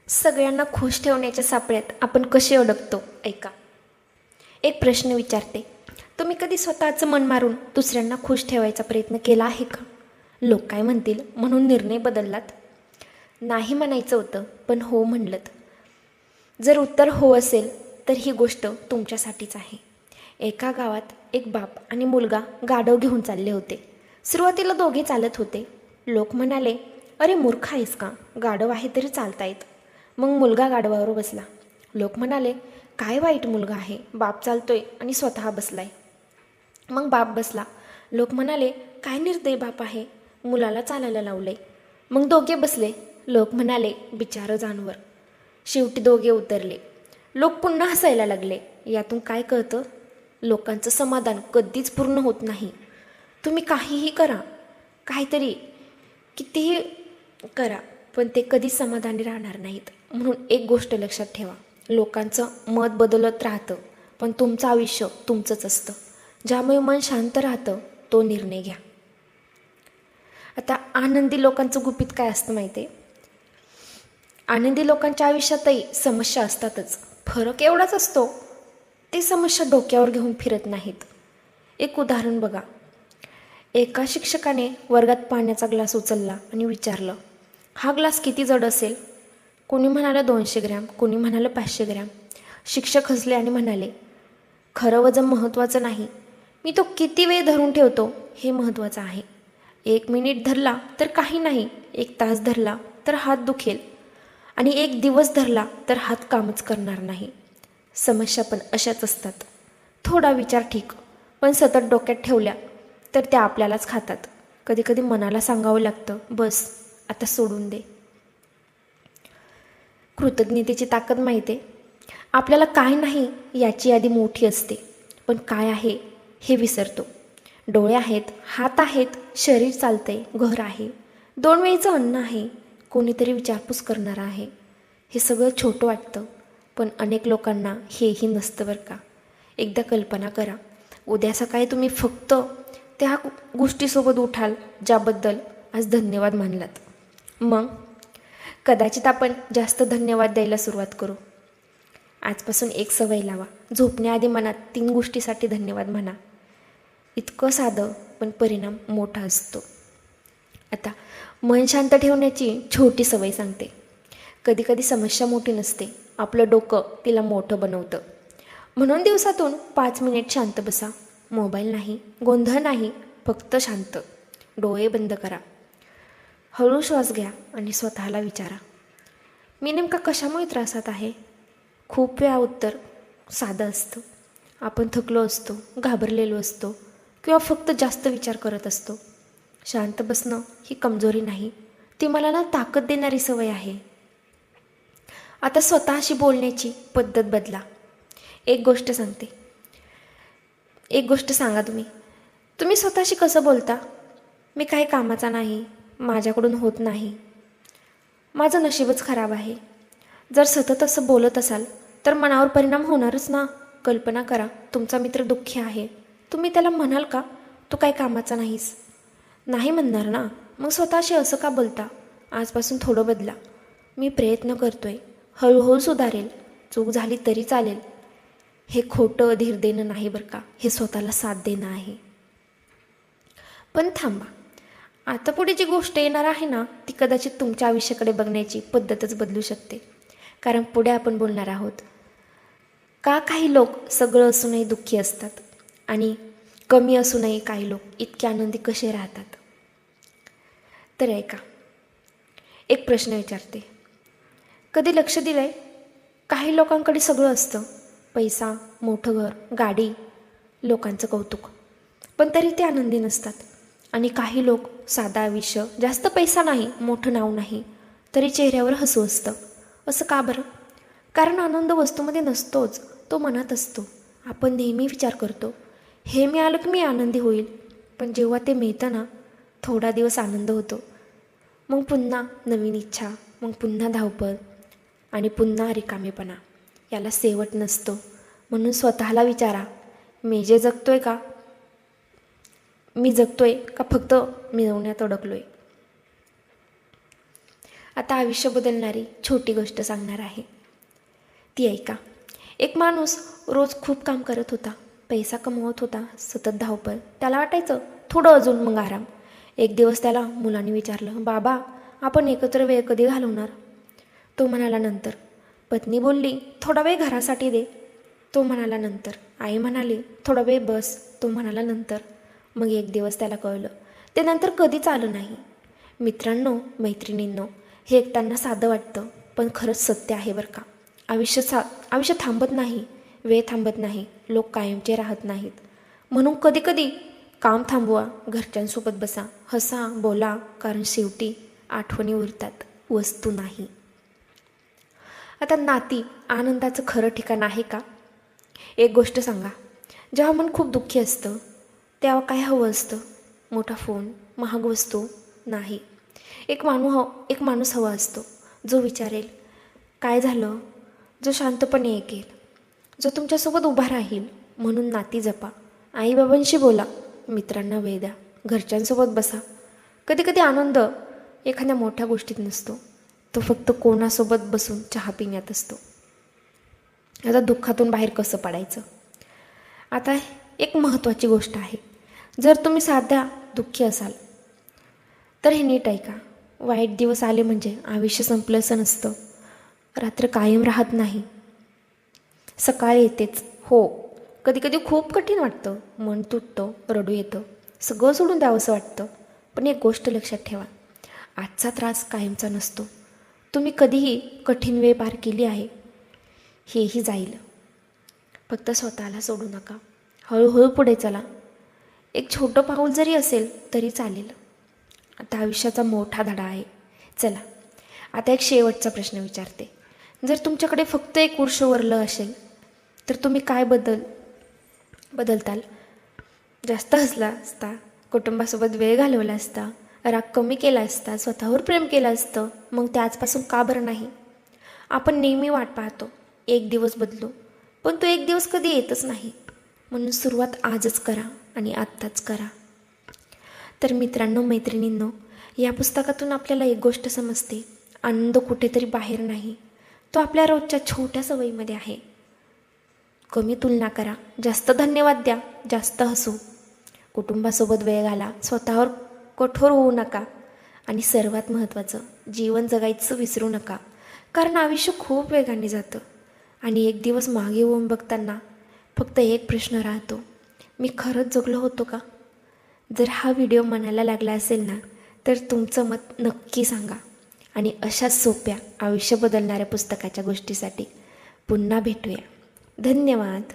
सगळ्यांना खुश ठेवण्याच्या सापळ्यात आपण कसे अडकतो ऐका. एक प्रश्न विचारते. तुम्ही कधी स्वतःचं मन मारून दुसऱ्यांना खुश ठेवायचा प्रयत्न केला आहे का? लोक काय म्हणतील म्हणून निर्णय बदललात? नाही म्हणायचं होतं पण हो म्हणलत. जर उत्तर हो असेल तर ही गोष्ट तुमच्यासाठीच आहे. एका गावात एक बाप आणि मुलगा गाढव घेऊन चालले होते. सुरुवातीला दोघे चालत होते. लोक म्हणाले, अरे मूर्ख आहेस का, गाढव आहे तरी चालतायत. मग मुलगा गाढवावर बसला. लोक म्हणाले, काय वाईट मुलगा आहे, बाप चालतोय आणि स्वतः बसलाय. मग बाप बसला. लोक म्हणाले, काय निर्दयी बाप आहे, मुलाला चालायला लावलंय. मग दोघे बसले. लोक म्हणाले, बिचारं जानवर. शेवटी दोघे उतरले. लोक पुन्हा हसायला लागले. यातून काय कळतं? लोकांचं समाधान कधीच पूर्ण होत नाही. तुम्ही काहीही करा, काहीतरी कितीही करा, पण ते कधीच समाधानी राहणार नाहीत. म्हणून एक गोष्ट लक्षात ठेवा, लोकांचं मत बदलत राहतं पण तुमचं आयुष्य तुमचंच असतं. ज्यामुळे मन शांत राहतं तो निर्णय घ्या. आता आनंदी लोकांचं गुपित काय असतं माहिती आहे? आनंदी लोकांच्या आयुष्यातही समस्या असतातच. फरक एवढाच असतो, ते समस्या डोक्यावर घेऊन फिरत नाहीत. एक उदाहरण बघा. एका शिक्षकाने वर्गात पाण्याचा ग्लास उचलला आणि विचारलं, हा ग्लास किती जड असेल? कोणी म्हणालं 200 ग्रॅम, कोणी म्हणालं 500 ग्रॅम. शिक्षक हसले आणि म्हणाले, खरं वजन महत्त्वाचं नाही, मी तो किती वेळ धरून ठेवतो हे महत्त्वाचं आहे. 1 मिनिट धरला तर काही नाही, 1 तास धरला तर हात दुखेल आणि 1 दिवस धरला तर हात कामच करणार नाही. समस्या पण अशाच असतात. थोडा विचार ठीक, पण सतत डोक्यात ठेवल्या तर त्या आपल्यालाच खातात. कधी कधी मनाला सांगावं लागतं, बस आता सोडून दे. कृतज्ञतेची ताकद माहिती आहे? आपल्याला काय नाही याची यादी मोठी असते, पण काय आहे हे विसरतो. डोळे आहेत, हात आहेत, शरीर चालते, घर आहे, 2 वेळचं अन्न आहे, कोणीतरी विचारपूस करणारा आहे. हे सगळं छोटं वाटतं, पण अनेक लोकांना हेही नसतं बरं का. एकदा कल्पना करा, उद्या सकाळी तुम्ही फक्त त्या गोष्टीसोबत उठाल ज्याबद्दल आज धन्यवाद मानलात. मग कदाचित आपण जास्त धन्यवाद द्यायला सुरुवात करू. आजपासून एक सवय लावा, झोपण्याआधी मनात 3 गोष्टीसाठी धन्यवाद म्हणा. इतकं साधं पण परिणाम मोठा असतो. आता मन शांत ठेवण्याची छोटी सवय सांगते. कधीकधी समस्या मोठी नसते, आपलं डोकं तिला मोठं बनवतं. म्हणून दिवसातून 5 मिनिट शांत बसा. मोबाईल नाही, गोंधळ नाही, फक्त शांत. डोळे बंद करा, हळू श्वास घ्या आणि स्वतःला विचारा, मी नेमका कशामुळे त्रासात आहे? खूप वेळा उत्तर साधं असतं. आपण थकलो असतो, घाबरलेलो असतो किंवा फक्त जास्त विचार करत असतो. शांत बसणं ही कमजोरी नाही, ती मला ताकद देणारी सवय आहे. आता स्वतःशी बोलण्याची पद्धत बदला. एक गोष्ट सांगा, तुम्ही स्वतःशी कसं बोलता? मी काही कामाचा नाही, माझ्याकडून होत नाही, माझं नशीबच खराब आहे. जर सतत असं बोलत असाल तर मनावर परिणाम होणारच ना. कल्पना करा, तुमचा मित्र दुःखी आहे, तुम्ही त्याला म्हणाल का तू काही कामाचा नाहीस? नाही म्हणणार ना. मग स्वतःशी असं का बोलता? आजपासून थोडं बदला. मी प्रयत्न करतोय, हळूहळू सुधारेल, चूक झाली तरी चालेल. हे खोटं धीर देणं नाही बरं का, हे स्वतःला साथ देणं आहे. पण थांबा, आता पुढे जी गोष्ट येणार आहे ना, ती कदाचित तुमच्या आयुष्याकडे बघण्याची पद्धतच बदलू शकते. कारण पुढे आपण बोलणार आहोत, का काही लोक सगळं असूनही दुःखी असतात आणि कमी असूनही काही लोक इतके आनंदी कसे राहतात. तर ऐका, एक प्रश्न विचारते. कधी लक्ष दिलंय, काही लोकांकडे सगळं असतं, पैसा, मोठं घर, गाडी, लोकांचं कौतुक, पण तरी ते आनंदी नसतात. आणि काही लोक साधा आयुष्य, जास्त पैसा नाही, मोठं नाव नाही, तरी चेहऱ्यावर हसू असतं. असं का बरं? कारण आनंद वस्तूमध्ये नसतोच, तो मनात असतो. आपण नेहमी विचार करतो, हे मिळालं की मी आनंदी होईल. पण जेव्हा ते मिळतं ना, थोडा दिवस आनंद होतो, मग पुन्हा नवीन इच्छा, मग पुन्हा धावपळ आणि पुन्हा रिकामेपणा. याला शेवट नसतो. म्हणून स्वतःला विचारा, मी जगतोय का फक्त मिळवण्यात अडकलोय? आता आयुष्य बदलणारी छोटी गोष्ट सांगणार आहे, ती ऐका. एक माणूस रोज खूप काम करत होता, पैसा कमवत होता, सतत धावपळ. त्याला वाटायचं थोडं अजून मग आराम. एक दिवस त्याला मुलाने विचारलं, बाबा आपण एकत्र वेळ कधी घालवणार? तो म्हणाला नंतर. पत्नी बोलली, थोडा वेळ घरासाठी दे. तो म्हणाला नंतर. आई म्हणाली, थोडा वेळ बस. तो म्हणाला नंतर. मग एक दिवस त्याला कळलं, ते नंतर कधीच आलं नाही. मित्रांनो, मैत्रिणींनो, हे ऐकताना साधं वाटतं, पण खरंच सत्य आहे बरं का. आयुष्य थांबत नाही, वेळ थांबत नाही, लोक कायमचे राहत नाहीत. म्हणून कधीकधी काम थांबवा, घरच्यांसोबत बसा, हसा, बोला, कारण शेवटी आठवणी उरतात, वस्तू नाही. आता नाती आनंदाचं खरं ठिकाण आहे का? एक गोष्ट सांगा, जेव्हा मन खूप दुःखी असतं तेव्हा काय हवं असतं? मोठा फोन, महाग वस्तू नाही. एक माणूस हवा असतो, जो विचारेल काय झालं, जो शांतपणे ऐकेल, जो तुमच्यासोबत उभा राहील. म्हणून नाती जपा, आईबाबांशी बोला, मित्रांना वेळ द्या, घरच्यांसोबत बसा. कधीकधी आनंद एखाद्या मोठ्या गोष्टीत नसतो, तो फक्त कोणासोबत बसून चहा पिण्यात असतो. आता दुःखातून बाहेर कसं पडायचं? आता एक महत्त्वाची गोष्ट आहे, जर तुम्ही साध्या दुःखी असाल तर हे नीट ऐका. वाईट दिवस आले म्हणजे आयुष्य संपलं असं नसतं. रात्र कायम राहत नाही, सकाळ येतेच. हो, कधीकधी खूप कठीण वाटतं, मन तुटतं, रडू येतं, सगळं सोडून द्यावंसं वाटतं. पण एक गोष्ट लक्षात ठेवा, आजचा त्रास कायमचा नसतो. तुम्ही कधीही कठीण वेळ पार केली आहे, हेही जाईल. फक्त स्वतःला सोडू नका, हळूहळू पुढे चला. एक छोटं पाऊल जरी असेल तरी चालेल. आता आयुष्याचा मोठा धडा आहे. चला, आता एक शेवटचा प्रश्न विचारते. जर तुमच्याकडे फक्त एक वर्ष उरलं असेल तर तुम्ही काय बदलताल? जास्त हसला असता, कुटुंबासोबत वेळ घालवला असता, राग कमी केला असता, स्वतःवर प्रेम केलं असतं? मग ते आजपासून का बरं नाही? आपण नेहमी वाट पाहतो एक दिवस बदलू, पण तो एक दिवस कधी येतच नाही. म्हणून सुरुवात आजच करा आणि आत्ताच करा. तर मित्रांनो, मैत्रिणींनो, या पुस्तकातून आपल्याला एक गोष्ट समजते, आनंद कुठेतरी बाहेर नाही, तो आपल्या रोजच्या छोट्या सवयीमध्ये आहे. कमी तुलना करा, जास्त धन्यवाद द्या, जास्त हसू, कुटुंबासोबत वेळ घाला, स्वतःवर कठोर होऊ नका आणि सर्वात महत्त्वाचं, जीवन जगायचं विसरू नका. कारण आयुष्य खूप वेगाने जातं आणि एक दिवस मागे होऊन बघताना फक्त एक प्रश्न राहतो, मी खरंच जगलो होतो का? जर हा व्हिडिओ मनाला लागला असेल ना, तर तुमचं मत नक्की सांगा. आणि अशाच सोप्या आयुष्य बदलणाऱ्या पुस्तकाच्या गोष्टीसाठी पुन्हा भेटूया. धन्यवाद.